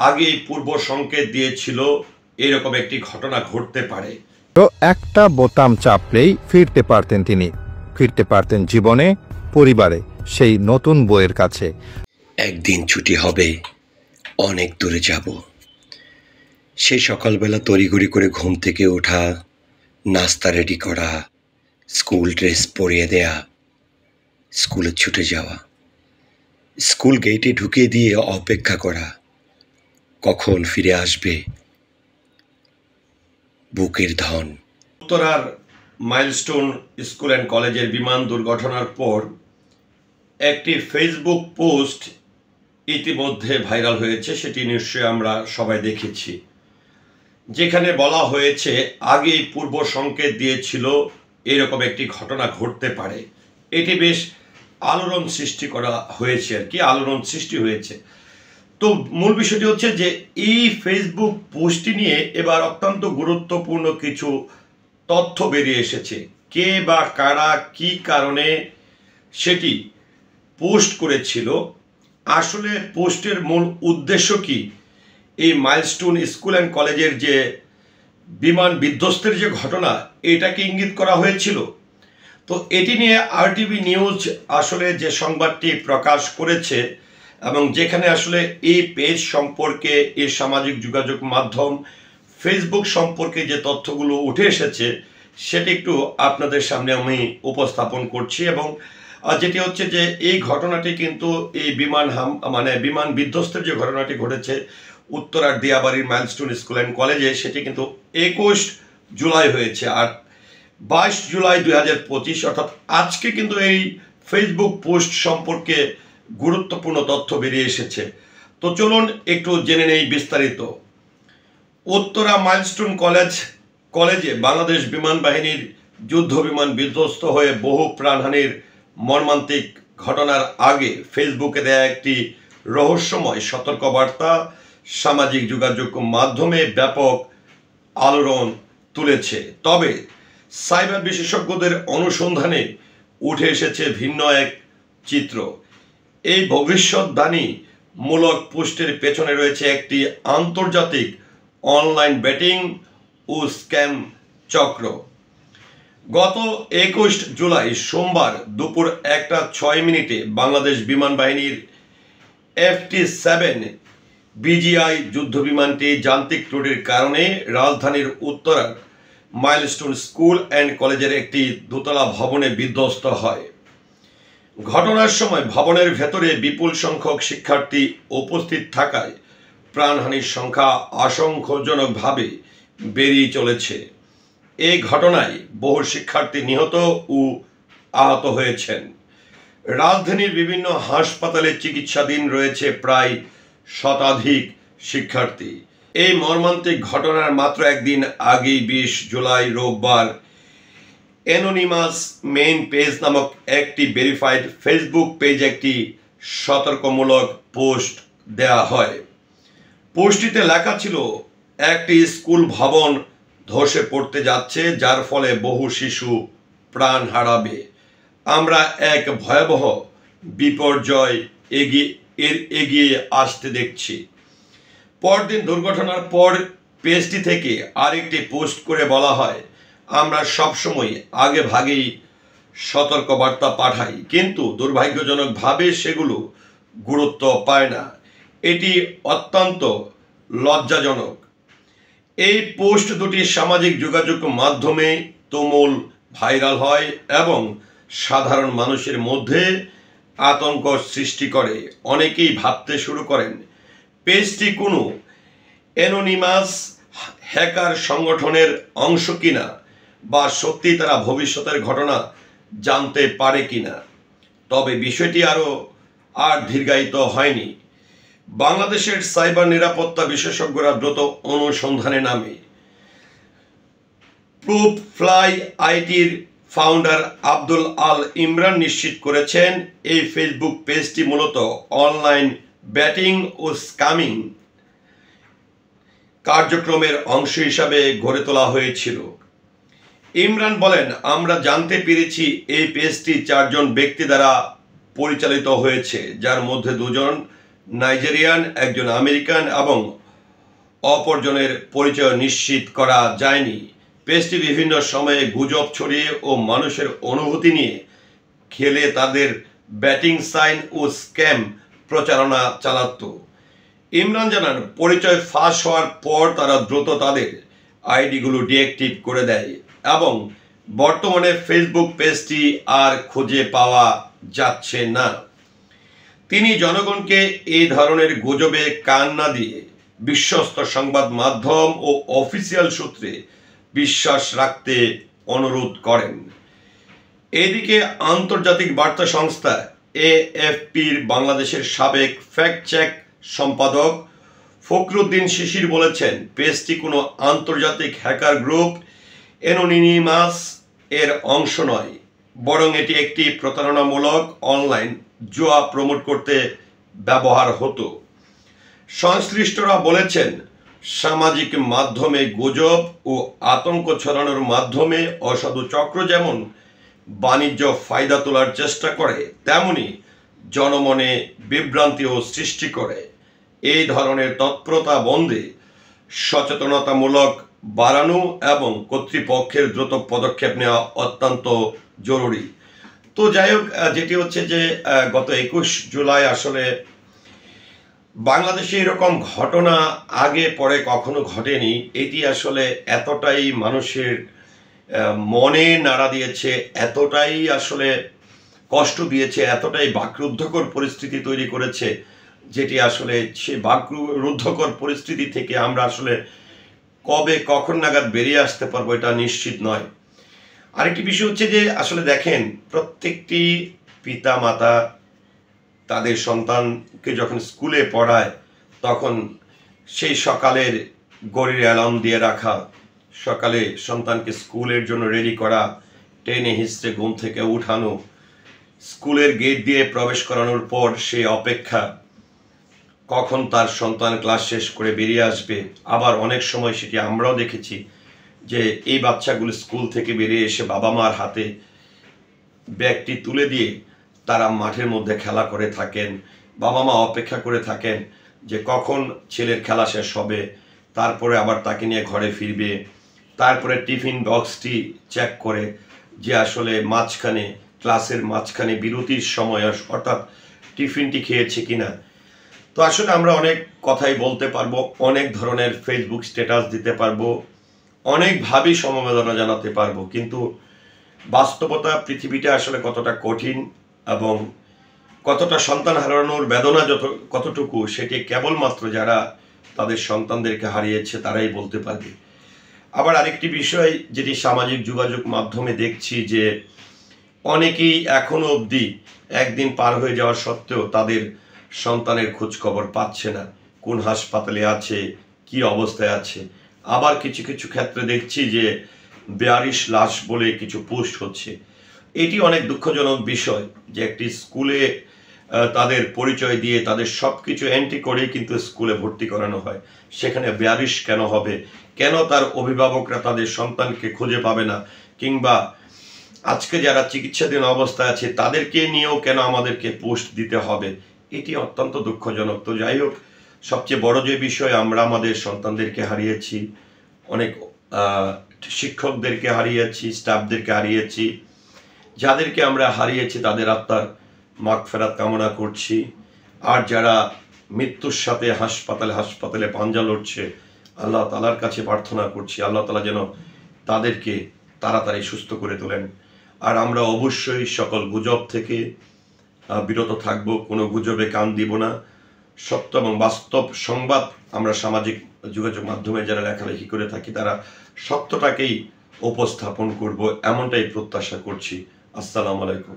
আগেই পূর্ব সংকেত দিয়েছিল এরকম একটি ঘটনা ঘটতে পারে। তো একটা বোতাম চাপলেই ফিরতে পারতেন তিনি, ফিরতে পারতেন জীবনে, পরিবারে, সেই নতুন বইয়ের কাছে। একদিন ছুটি হবে, অনেক দূরে যাব। সেই সকালবেলা তড়িঘড়ি করে ঘুম থেকে ওঠা, নাস্তা রেডি করা, স্কুল ড্রেস পরিয়ে দেয়া, স্কুলে ছুটে যাওয়া, স্কুল গেটে ঢুকিয়ে দিয়ে অপেক্ষা করা, কখন ফিরে আসবে বুকের ধন। উত্তরার মাইলস্টোন স্কুল অ্যান্ড কলেজের বিমান দুর্ঘটনার পর একটি ফেসবুক পোস্ট ইতিমধ্যে ভাইরাল হয়েছে, সেটি নিশ্চয়ই আমরা সবাই দেখেছি, যেখানে বলা হয়েছে আগেই পূর্ব সংকেত দিয়েছিল এরকম একটি ঘটনা ঘটতে পারে। এটি বেশ আলোড়ন সৃষ্টি করা হয়েছে আর কি, আলোড়ন সৃষ্টি হয়েছে। তো মূল বিষয়টি হচ্ছে যে এই ফেসবুক পোস্টটি নিয়ে এবার অত্যন্ত গুরুত্বপূর্ণ কিছু তথ্য বেরিয়ে এসেছে। কে বা কারা কি কারণে সেটি পোস্ট করেছিল, আসলে পোস্টের মূল উদ্দেশ্য কি, এই মাইলস্টোন স্কুল অ্যান্ড কলেজের যে বিমান বিধ্বস্তের যে ঘটনা, এটাকে ইঙ্গিত করা হয়েছিল। তো এটি নিয়ে আরটিভি নিউজ আসলে যে সংবাদটি প্রকাশ করেছে এবং যেখানে আসলে এই পেজ সম্পর্কে, এই সামাজিক যোগাযোগ মাধ্যম ফেসবুক সম্পর্কে যে তথ্যগুলো উঠে এসেছে সেটি একটু আপনাদের সামনে আমি উপস্থাপন করছি। এবং যেটি হচ্ছে যে এই ঘটনাটি কিন্তু এই বিমান বিধ্বস্তের যে ঘটনাটি ঘটেছে উত্তরার দিয়াবাড়ির মাইলস্টোন স্কুল অ্যান্ড কলেজে, সেটি কিন্তু 21 জুলাই হয়েছে। আর 22 জুলাই 2025 অর্থাৎ আজকে কিন্তু এই ফেসবুক পোস্ট সম্পর্কে গুরুত্বপূর্ণ তথ্য বেরিয়ে এসেছে। তো চলুন একটু জেনে নেই বিস্তারিত। উত্তরা মাইলস্টোন কলেজে বাংলাদেশ বিমান বাহিনীর যুদ্ধ বিমান বিধ্বস্ত হয়ে বহু প্রাণহানির মর্মান্তিক ঘটনার আগে ফেসবুকে দেয়া একটি রহস্যময় সতর্কবার্তা সামাজিক যোগাযোগ মাধ্যমে ব্যাপক আলোড়ন তুলেছে। তবে সাইবার বিশেষজ্ঞদের অনুসন্ধানে উঠে এসেছে ভিন্ন এক চিত্র। এই ভবিষ্যৎবাণী মূলক পোস্টের পেছনে রয়েছে একটি আন্তর্জাতিক অনলাইন ব্যাটিং ও স্ক্যাম চক্র। গত 21 জুলাই সোমবার দুপুর 1:06 বাংলাদেশ বিমান বাহিনীর FT-7 BGI যুদ্ধ বিমানটি যান্ত্রিক ত্রুটির কারণে রাজধানীর উত্তরার মাইলস্টোন স্কুল অ্যান্ড কলেজের একটি দোতলা ভবনে বিধ্বস্ত হয়। ঘটনার সময় ভবনের ভেতরে বিপুল সংখ্যক শিক্ষার্থী উপস্থিত থাকায় প্রাণহানির সংখ্যা আশঙ্কাজনকভাবে বেরিয়ে চলেছে। এই ঘটনায় বহু শিক্ষার্থী নিহত ও আহত হয়েছেন। রাজধানীর বিভিন্ন হাসপাতালে চিকিৎসাধীন রয়েছে প্রায় শতাধিক শিক্ষার্থী। এই মর্মান্তিক ঘটনার মাত্র একদিন আগেই 20 জুলাই রোববার অ্যানোনিমাস মেইন পেজ নামক একটি ভেরিফাইড ফেসবুক পেজ একটি সতর্কমূলক পোস্ট দেয়া হয়। পোস্টটিতে লেখা ছিল, একটি স্কুল ভবন ধসে পড়তে যাচ্ছে, যার ফলে বহু শিশু প্রাণ হারাবে। আমরা এক ভয়াবহ বিপর্যয় এগিয়ে আসতে দেখছি। পরদিন দুর্ঘটনার পর পেজটি থেকে আরেকটি পোস্ট করে বলা হয়, আমরা সবসময় আগে ভাগেই সতর্কবার্তা পাঠাই, কিন্তু দুর্ভাগ্যজনকভাবে সেগুলো গুরুত্ব পায় না। এটি অত্যন্ত লজ্জাজনক। এই পোস্ট দুটি সামাজিক যোগাযোগ মাধ্যমে তুমুল ভাইরাল হয় এবং সাধারণ মানুষের মধ্যে আতঙ্ক সৃষ্টি করে। অনেকেই ভাবতে শুরু করেন পেজটি কোনো অ্যানোনিমাস হ্যাকার সংগঠনের অংশ কিনা, বা সত্যি তারা ভবিষ্যতের ঘটনা জানতে পারে কিনা। তবে বিষয়টি আর দীর্ঘায়িত হয়নি। বাংলাদেশের সাইবার নিরাপত্তা বিশেষজ্ঞরা দ্রুত অনুসন্ধানে নামে। প্রুফ ফ্লাই আইটির ফাউন্ডার আব্দুল আল ইমরান নিশ্চিত করেছেন, এই ফেসবুক পেজটি মূলত অনলাইন ব্যাটিং ও স্ক্যামিং কার্যক্রমের অংশ হিসাবে গড়ে তোলা হয়েছিল। ইমরান বলেন, আমরা জানতে পেরেছি এই পেজটি 4 জন ব্যক্তি দ্বারা পরিচালিত হয়েছে, যার মধ্যে 2 জন নাইজেরিয়ান, একজন আমেরিকান এবং অপরজনের পরিচয় নিশ্চিত করা যায়নি। পেজটি বিভিন্ন সময়ে গুজব ছড়িয়ে ও মানুষের অনুভূতি নিয়ে খেলে তাদের ব্যাটিং সাইন ও স্ক্যাম প্রচারণা চালাত। ইমরান জানান, পরিচয় ফাঁস হওয়ার পর তারা দ্রুত তাদের আইডিগুলো ডিঅ্যাক্টিভ করে দেয় এবং বর্তমানে ফেসবুক পেজটি আর খুঁজে পাওয়া যাচ্ছে না। তিনি জনগণকে এই ধরনের গুজবে কান না দিয়ে বিশ্বস্ত সংবাদ মাধ্যম ও অফিসিয়াল সূত্রে বিশ্বাস রাখতে অনুরোধ করেন। এদিকে আন্তর্জাতিক বার্তা সংস্থা এএফপির বাংলাদেশের সাবেক ফ্যাক্ট চেক সম্পাদক ফখরুদ্দিন শিশির বলেছেন, পেজটি কোনো আন্তর্জাতিক হ্যাকার গ্রুপ অ্যানোনিমাস এর অংশ নয়, বরং এটি একটি প্রতারণামূলক অনলাইন জুয়া প্রমোট করতে ব্যবহার হতো। সংশ্লিষ্টরা বলেছেন, সামাজিক মাধ্যমে গুজব ও আতঙ্ক ছড়ানোর মাধ্যমে অসাধু চক্র যেমন বাণিজ্য ফায়দা তোলার চেষ্টা করে, তেমনি জনমনে বিভ্রান্তিও সৃষ্টি করে। এই ধরনের তৎপরতা বন্ধে সচেতনতামূলক বাড়ানো এবং কর্তৃপক্ষের দ্রুত পদক্ষেপ নেওয়া অত্যন্ত জরুরি। তো যাই হোক, যেটি হচ্ছে যে গত 21 জুলাই আসলে বাংলাদেশে এরকম ঘটনা আগে পরে কখনো ঘটেনি। এটি আসলে এতটাই মানুষের মনে নাড়া দিয়েছে, এতটাই আসলে কষ্ট দিয়েছে, এতটাই বাকরুদ্ধকর পরিস্থিতি তৈরি করেছে, যেটি আসলে সেই বাকরুদ্ধকর পরিস্থিতি থেকে আমরা আসলে কবে কখন নাগাদ বেরিয়ে আসতে পারবো এটা নিশ্চিত নয়। আরেকটি বিষয় হচ্ছে যে আসলে দেখেন, প্রত্যেকটি পিতা মাতা তাদের সন্তানকে যখন স্কুলে পড়ায় তখন সেই সকালের ঘড়ির অ্যালার্ম দিয়ে রাখা, সকালে সন্তানকে স্কুলের জন্য রেডি করা, টেনে হিঁচড়ে ঘুম থেকে উঠানো, স্কুলের গেট দিয়ে প্রবেশ করানোর পর সেই অপেক্ষা কখন তার সন্তান ক্লাস শেষ করে বেরিয়ে আসবে। আবার অনেক সময় সেটি আমরাও দেখেছি যে এই বাচ্চাগুলো স্কুল থেকে বেরিয়ে এসে বাবা মার হাতে ব্যাগটি তুলে দিয়ে তারা মাঠের মধ্যে খেলা করে থাকেন। বাবা মা অপেক্ষা করে থাকেন যে কখন ছেলের খেলা শেষ হবে, তারপরে আবার তাকে নিয়ে ঘরে ফিরবে। তারপরে টিফিন বক্সটি চেক করে যে আসলে মাঝখানে ক্লাসের মাঝখানে বিরতির সময় অর্থাৎ টিফিনটি খেয়েছে কিনা। তো আসলে আমরা অনেক কথাই বলতে পারবো, অনেক ধরনের ফেসবুক স্ট্যাটাস দিতে পারবো, অনেকভাবেই সমবেদনা জানাতে পারবো, কিন্তু বাস্তবতা পৃথিবীটা আসলে কতটা কঠিন এবং কতটা সন্তান হারানোর বেদনা কতটুকু সেটি কেবলমাত্র যারা তাদের সন্তানদেরকে হারিয়েছে তারাই বলতে পারবে। আবার আরেকটি বিষয় যেটি সামাজিক যোগাযোগ মাধ্যমে দেখছি যে অনেকেই এখনো অবধি একদিন পার হয়ে যাওয়ার সত্ত্বেও তাদের সন্তানের খোঁজ খবর পাচ্ছে না, কোন হাসপাতালে আছে, কি অবস্থায় আছে। আবার কিছু কিছু ক্ষেত্রে দেখছি যে বেয়ারিশ লাশ বলে কিছু পোস্ট হচ্ছে। এটি অনেক দুঃখজনক বিষয় যে একটি স্কুলে তাদের পরিচয় দিয়ে তাদের সব কিছু এন্ট্রি করেই কিন্তু স্কুলে ভর্তি করানো হয়, সেখানে বেয়ারিশ কেন হবে? কেন তার অভিভাবকরা তাদের সন্তানকে খুঁজে পাবে না? কিংবা আজকে যারা চিকিৎসাধীন অবস্থায় আছে তাদেরকে নিয়েও কেন আমাদেরকে পোস্ট দিতে হবে? এটি অত্যন্ত দুঃখজনক। তো যাই হোক, সবচেয়ে বড় যে বিষয়, আমরা আমাদের সন্তানদেরকে হারিয়েছি, অনেক শিক্ষকদেরকে হারিয়েছি, স্টাফদেরকে হারিয়েছি। যাদেরকে আমরা হারিয়েছি তাদের আত্মার মাগফিরাত কামনা করছি। আর যারা মৃত্যুর সাথে হাসপাতালে পাঞ্জা লড়ছে, আল্লাহ তাআলার কাছে প্রার্থনা করছি আল্লাহ তাআলা যেন তাদেরকে তাড়াতাড়ি সুস্থ করে তোলেন। আর আমরা অবশ্যই সকল গুজব থেকে বিরত থাকব, কোনো গুজবে কান দিব না। সত্য এবং বাস্তব সংবাদ আমরা সামাজিক যোগাযোগ মাধ্যমে যারা লেখালেখি করে থাকি তারা সত্যটাকেই উপস্থাপন করব, এমনটাই প্রত্যাশা করছি। আসসালামু আলাইকুম।